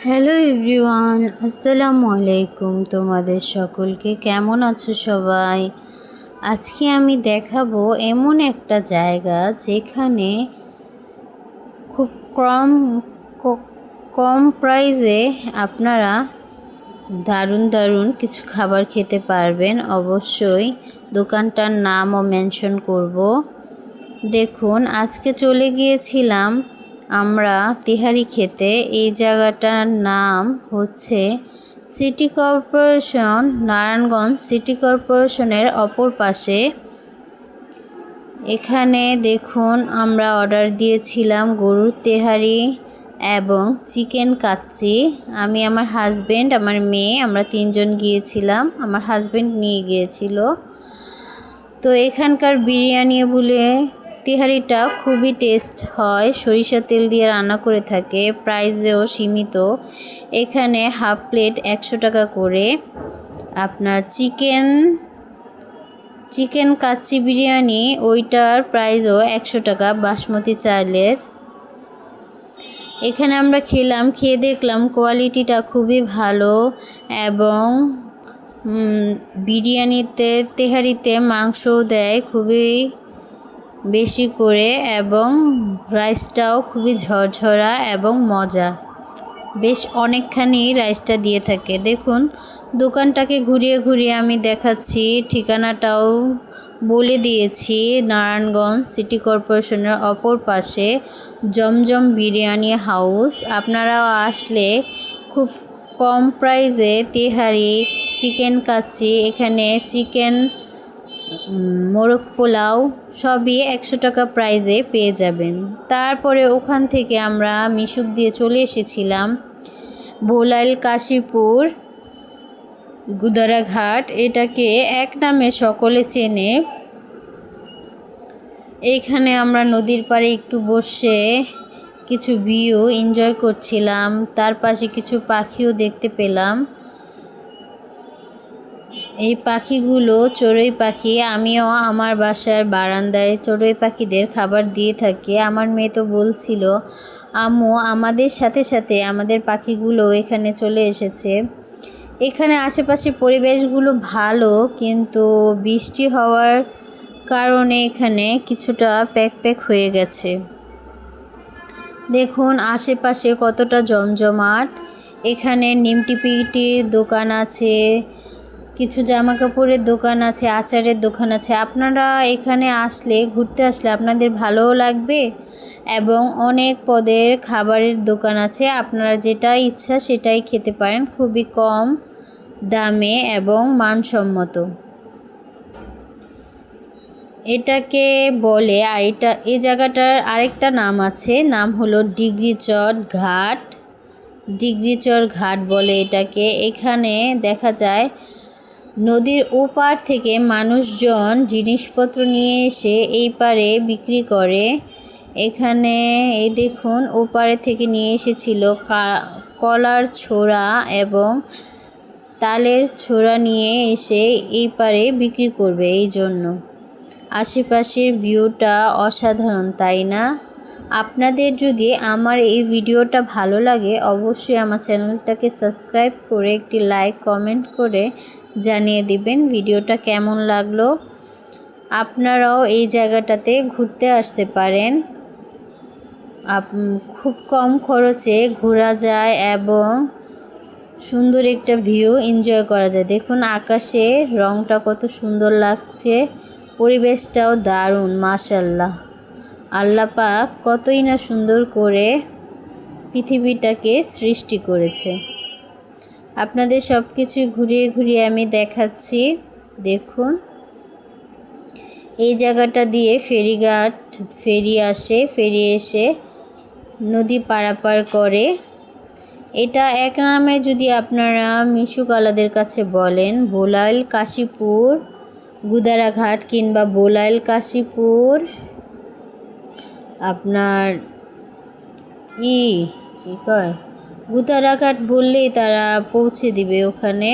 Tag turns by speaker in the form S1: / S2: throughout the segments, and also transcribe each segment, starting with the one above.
S1: Hello everyone, আসসালামু আলাইকুম। তোমাদের সকলকে কেমন আছো সবাই? আজকে আমি দেখাবো এমন একটা জায়গা যেখানে খুব কম প্রাইসে আপনারা দারুণ দারুণ কিছু খাবার খেতে পারবেন। অবশ্যই দোকানটার নামও মেনশন করব। দেখুন, আজকে চলে গিয়েছিলাম আমরা তেহারি খেতে। এই জায়গাটার নাম হচ্ছে সিটি কর্পোরেশন, নারায়ণগঞ্জ সিটি কর্পোরেশনের অপর পাশে। এখানে দেখুন, আমরা অর্ডার দিয়েছিলাম গরুর তেহারি এবং চিকেন কাচ্চি। আমি, আমার হাজব্যান্ড, আমার মেয়ে, আমরা তিনজন গিয়েছিলাম। আমার হাজব্যান্ড নিয়ে গিয়েছিল। তো এখানকার বিরিয়ানি বলে তেহারিটা খুবই টেস্ট হয়, সরিষা তেল দিয়ে রান্না করে থাকে। প্রাইসেও সীমিত। এখানে হাফ প্লেট 100 টাকা করে। আপনার চিকেন কাচ্চি বিরিয়ানি, ওইটার প্রাইসও 100 টাকা বাসমতি চালের। এখানে আমরা খেলাম, খেয়ে দেখলাম কোয়ালিটিটা খুবই ভালো এবং বিরিয়ানিতে, তেহারিতে মাংসও দেয় খুবই বেশি করে এবং রাইসটাও খুবই ঝরঝরা এবং মজা। বেশ অনেকখানি রাইসটা দিয়ে থাকে। দেখুন, দোকানটাকে ঘুরিয়ে ঘুরিয়ে আমি দেখাচ্ছি, ঠিকানাটাও বলে দিয়েছি। নারায়ণগঞ্জ সিটি কর্পোরেশনের অপর পাশে জমজম বিরিয়ানি হাউস। আপনারাও আসলে খুব কম প্রাইসে তেহারি, চিকেন কাচ্চি, এখানে চিকেন মোরগ পোলাও সবই 100 টাকা প্রাইসে পেয়ে যাবেন। তারপরে ওখান থেকে আমরা মিশুক দিয়ে চলে এসেছিলাম ভোলাইল কাশীপুর গুদারাঘাট। এটাকে এক নামে সকলে চেনে। এইখানে আমরা নদীর পাড়ে একটু বসে কিছু ভিউ এনজয় করছিলাম। তার পাশে কিছু পাখিও দেখতে পেলাম। এই পাখিগুলো চড়ুই পাখি। আমিও আমার বাসার বারান্দায় চড়ুই পাখিদের খাবার দিয়ে থাকি। আমার মেয়ে তো বলছিল, আম্মু আমাদের সাথে সাথে আমাদের পাখিগুলো এখানে চলে এসেছে। এখানে আশেপাশে পরিবেশগুলো ভালো, কিন্তু বৃষ্টি হওয়ার কারণে এখানে কিছুটা প্যাক হয়ে গেছে। দেখুন আশেপাশে কতটা জমজমাট। এখানে নিমটিপিটির দোকান আছে, কিছু জামা কাপড়ের দোকান আছে, আচারের দোকান আছে। আপনারা এখানে আসলে, ঘুরতে আসলে আপনাদের ভালোও লাগবে এবং অনেক পদের খাবারের দোকান আছে। আপনারা যেটা ইচ্ছা সেটাই খেতে পারেন, খুবই কম দামে এবং মানসম্মত। এটাকে বলে, এই জায়গাটার আরেকটা নাম আছে, নাম হলো ডিগ্রিচর ঘাট বলে এটাকে। এখানে দেখা যায় নদীর ওপার থেকে মানুষজন জিনিসপত্র নিয়ে এসে এই পারে বিক্রি করে। এখানে এই দেখুন, ওপারে থেকে নিয়ে এসেছিল কলার ছোড়া এবং তালের ছোড়া নিয়ে এসে এই পারে বিক্রি করবে। এই জন্য আশেপাশের ভিউটা অসাধারণ, তাই না? আপনাদের যদি আমার এই ভিডিওটা ভালো লাগে, অবশ্যই আমার চ্যানেলটাকে সাবস্ক্রাইব করে একটি লাইক কমেন্ট করে জানিয়ে দিবেন ভিডিওটা কেমন লাগলো। আপনারাও এই জায়গাটাতে ঘুরতে আসতে পারেন। খুব কম খরচে ঘোরা যায় এবং সুন্দর একটা ভিউ এনজয় করা যায়। দেখুন আকাশের রংটা কত সুন্দর লাগছে, পরিবেশটাও দারুণ। মাশাআল্লাহ, আল্লাহ পাক কতই না সুন্দর করে পৃথিবীটাকে সৃষ্টি করেছে। আপনাদের সব কিছু ঘুরিয়ে ঘুরিয়ে আমি দেখাচ্ছি। দেখুন, এই জায়গাটা দিয়ে ফেরি আসে, ফেরি এসে নদী পারাপার করে। এটা এক নামে যদি আপনারা মিশুক আলাদের কাছে বলেন, ভোলাইল কাশীপুর গুদারাঘাট কিংবা ভোলাইল কাশীপুর আপনার কি কয় গুদারাঘাট বললেই তারা পৌঁছে দিবে ওখানে।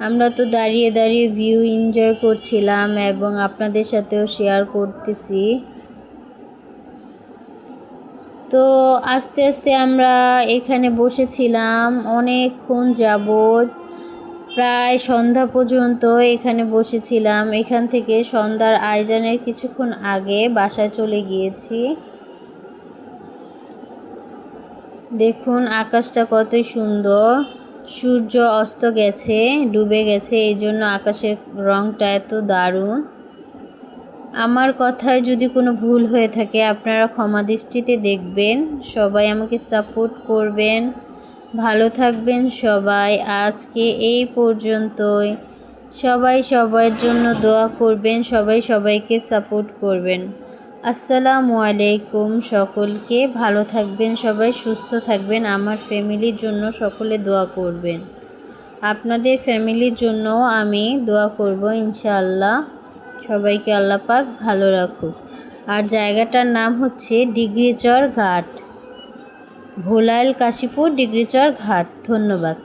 S1: আমরা তো দাঁড়িয়ে দাঁড়িয়ে ভিউ এনজয় করছিলাম এবং আপনাদের সাথেও শেয়ার করতেছি। তো আস্তে আস্তে আমরা এখানে বসেছিলাম অনেকক্ষণ যাবৎ, প্রায় সন্ধ্যা পর্যন্ত এখানে বসেছিলাম। এখান থেকে সন্ধ্যার আয়োজনের কিছুক্ষণ আগে বাসায় চলে গিয়েছি। দেখুন আকাশটা কতই সুন্দর, সূর্য অস্ত গেছে, ডুবে গেছে, এই জন্য আকাশের রংটা এত দারুণ। আমার কথায় যদি কোনো ভুল হয়ে থাকে আপনারা ক্ষমা দৃষ্টিতে দেখবেন। সবাই আমাকে সাপোর্ট করবেন, ভালো থাকবেন সবাই। আজকে এই পর্যন্তই। সবাই সবার জন্য দোয়া করবেন, সবাই সবাইকে সাপোর্ট করবেন। আসসালামু আলাইকুম সকলকে। ভালো থাকবেন সবাই, সুস্থ থাকবেন। আমার ফ্যামিলির জন্য সকলে দোয়া করবেন। আপনাদের ফ্যামিলির জন্য আমি দোয়া করব ইনশাআল্লাহ। সবাইকে আল্লাহ পাক ভালো রাখুক। আর জায়গাটার নাম হচ্ছে ডিগ্রিচর ঘাট, ভোলাইল কাশীপুর ডিগ্রিচর ঘাট। ধন্যবাদ।